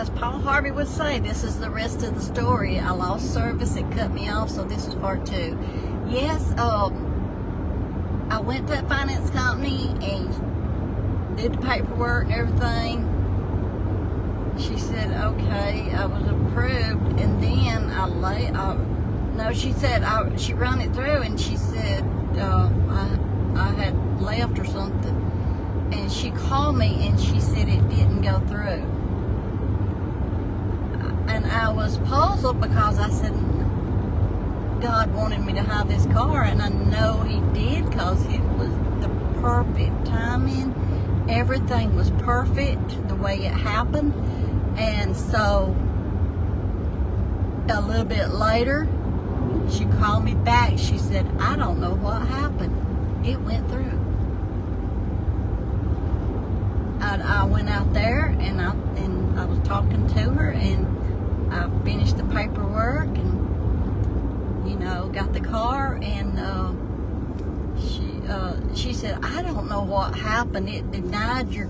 as Paul Harvey would say, this is the rest of the story. I lost service, it cut me off, so this is part 2. Yes, I went to that finance company and did the paperwork and everything. She said, okay, I was approved, and then she ran it through, and she said I had left or something. And she called me and she said it didn't go through. And I was puzzled because I said, God wanted me to have this car, and I know He did because it was the perfect timing. Everything was perfect the way it happened. And so a little bit later, she called me back. She said, I don't know what happened. It went through. I went out there and I was talking to her, and I finished the paperwork and got the car, and she said, I don't know what happened. It denied your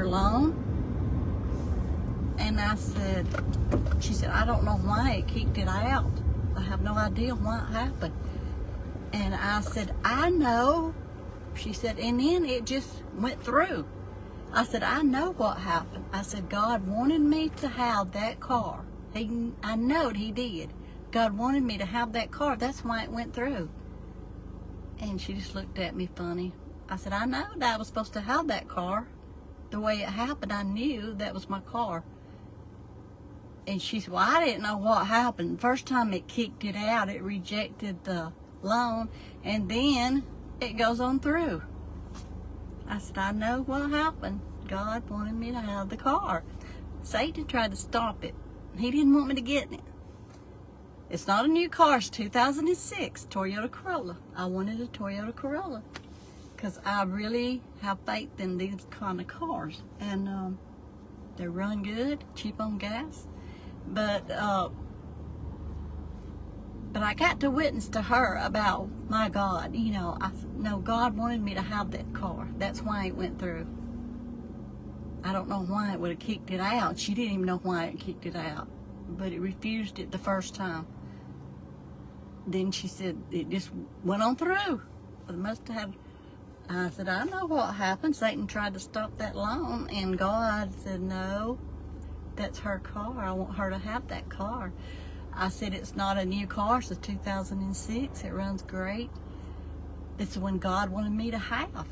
loan. And she said, I don't know why it kicked it out. I have no idea what happened. And I said, I know. She said, and then it just went through. I said, I know what happened. I said, God wanted me to have that car. I know He did. God wanted me to have that car. That's why it went through. And she just looked at me funny. I said, I know that I was supposed to have that car. The way it happened, I knew that was my car. And she said, well, I didn't know what happened. First time it kicked it out, it rejected the loan, and then it goes on through. I said, I know what happened. God wanted me to have the car. Satan tried to stop it. He didn't want me to get in it. It's not a new car. It's 2006 Toyota Corolla. I wanted a Toyota Corolla because I really have faith in these kind of cars. And they run good, cheap on gas. But I got to witness to her about my God. I know God wanted me to have that car. That's why it went through. I don't know why it would have kicked it out. She didn't even know why it kicked it out. But it refused it the first time. Then she said it just went on through. It must have. I said, I know what happened. Satan tried to stop that loan, and God said, no, that's her car. I want her to have that car. I said, it's not a new car. It's a 2006. It runs great. It's the one God wanted me to have.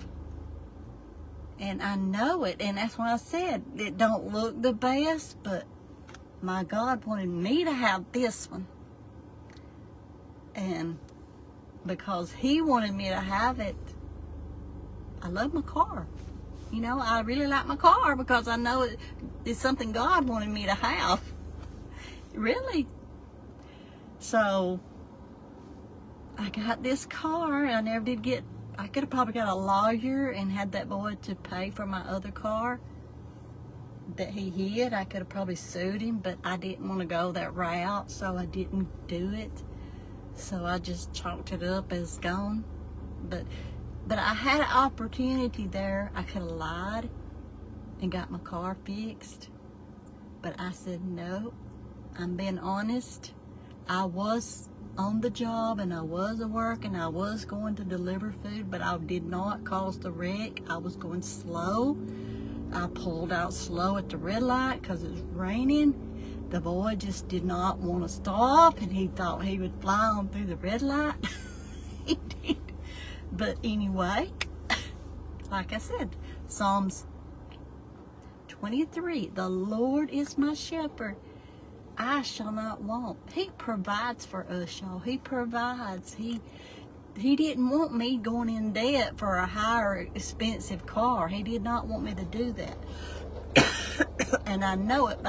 And I know it. And that's why I said, it don't look the best, but my God wanted me to have this one. And because He wanted me to have it, I love my car. I really like my car because I know it's something God wanted me to have. Really. So I got this car. I never did get, I could have probably got a lawyer and had that boy to pay for my other car that he hid. I could have probably sued him, but I didn't want to go that route, so I didn't do it. So I just chalked it up as gone. But I had an opportunity there. I could have lied and got my car fixed. But I said, no, I'm being honest. I was on the job and I was at work and I was going to deliver food, but I did not cause the wreck. I was going slow. I pulled out slow at the red light because it was raining. The boy just did not want to stop, and he thought he would fly on through the red light. He did. But anyway, like I said, Psalms 23, the Lord is my shepherd. I shall not want. He provides for us, y'all. He provides. He didn't want me going in debt for a higher expensive car. He did not want me to do that. And I know it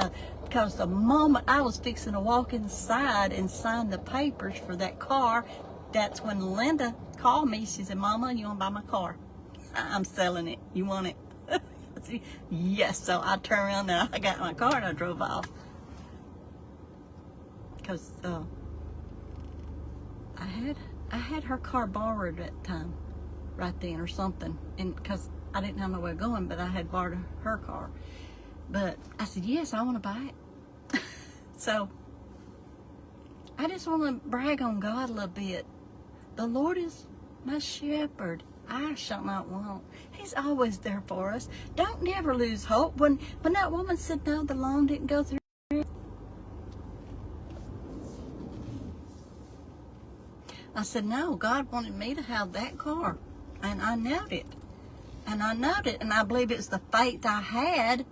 because the moment I was fixing to walk inside and sign the papers for that car, that's when Linda called me. She said, Mama, you want to buy my car? I'm selling it. You want it? I said, yes. So I turned around and I got my car and I drove off. Because I had her car borrowed at the time, right then or something, and because I didn't have nowhere going, but I had borrowed her car, But I said, yes, I want to buy it. So I just want to brag on God a little bit. The Lord is my shepherd. I shall not want. He's always there for us. Don't never lose hope. When that woman said no, the loan didn't go through, I said, no, God wanted me to have that car. And I knowed it. And I knowed it. And I believe it's the faith I had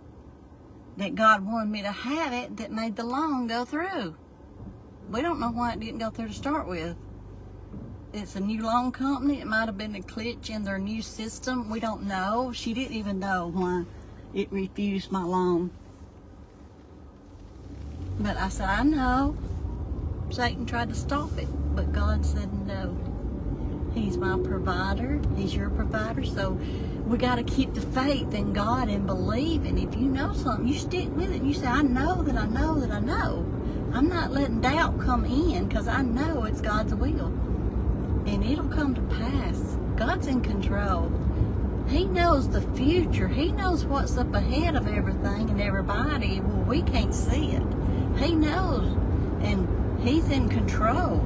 that God wanted me to have it that made the loan go through. We don't know why it didn't go through to start with. It's a new loan company. It might have been a glitch in their new system. We don't know. She didn't even know why it refused my loan. But I said, I know. Satan tried to stop it, but God said no. He's my provider. He's your provider. So we got to keep the faith in God and believe. And if you know something, you stick with it. And you say, I know that I know that I know. I'm not letting doubt come in because I know it's God's will. And it'll come to pass. God's in control. He knows the future. He knows what's up ahead of everything and everybody. Well, we can't see it. He knows. And He's in control.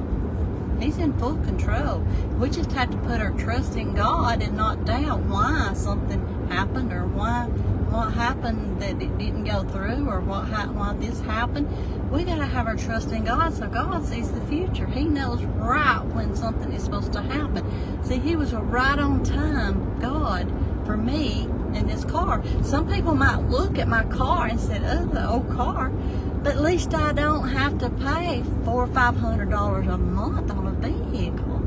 He's in full control. We just have to put our trust in God and not doubt why something happened or what happened that it didn't go through or why this happened. We got to have our trust in God so God sees the future. He knows right when something is supposed to happen. See, He was a right on time God for me in this car. Some people might look at my car and say, oh, the old car. But at least I don't have to pay $400 or $500 a month on a vehicle.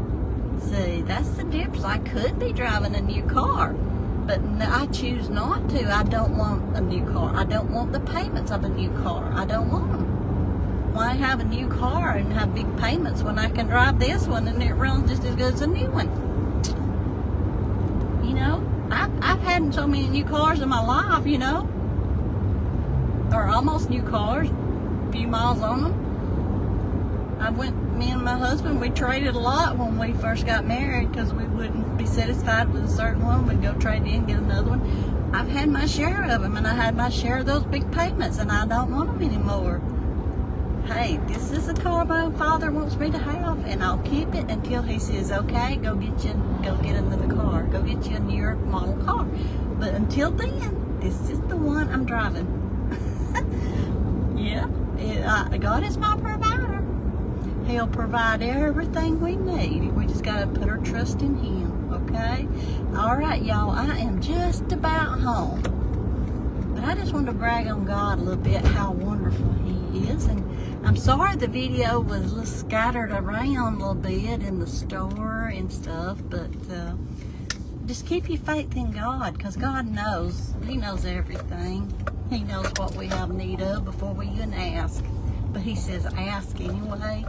See, that's the difference. I could be driving a new car, but I choose not to. I don't want a new car. I don't want the payments of a new car. I don't want them. Why have a new car and have big payments when I can drive this one and it runs just as good as a new one? You know, I've had so many new cars in my life, you know, or almost new cars, a few miles on them. Me and my husband, we traded a lot when we first got married because we wouldn't be satisfied with a certain one. We'd go trade in and get another one. I've had my share of them, and I had my share of those big payments, and I don't want them anymore. Hey, this is a car my Father wants me to have, and I'll keep it until He says, okay, go get another car. Go get you a newer model car. But until then, this is the one I'm driving. Yeah, God is my provider. He'll provide everything we need. We just got to put our trust in Him, okay? All right, y'all, I am just about home. But I just wanted to brag on God a little bit, how wonderful He is. And I'm sorry the video was a little scattered around a little bit in the store and stuff, but just keep your faith in God, because God knows. He knows everything. He knows what we have need of before we even ask. But He says ask anyway.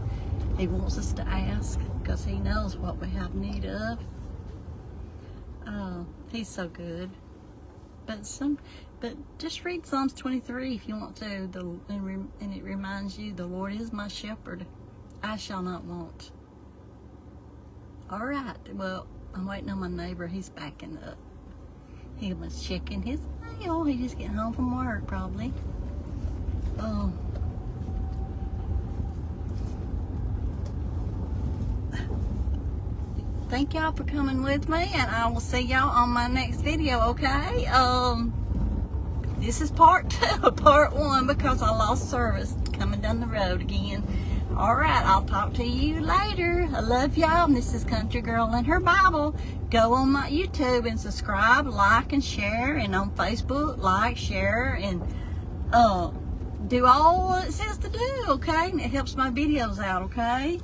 He wants us to ask because He knows what we have need of. He's so good. But just read Psalms 23 if you want to. And it reminds you, the Lord is my shepherd. I shall not want. All right. Well, I'm waiting on my neighbor. He's backing up. He was checking his mail. He's just getting home from work, probably. Thank y'all for coming with me, and I will see y'all on my next video, okay? This is part 2, part 1, because I lost service coming down the road again. All right, I'll talk to you later. I love y'all, and this is Country Girl and Her Bible. Go on my YouTube and subscribe, like, and share, and on Facebook, like, share, and do all it says to do, okay? And it helps my videos out, okay?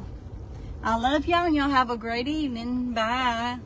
I love y'all, and y'all have a great evening. Bye.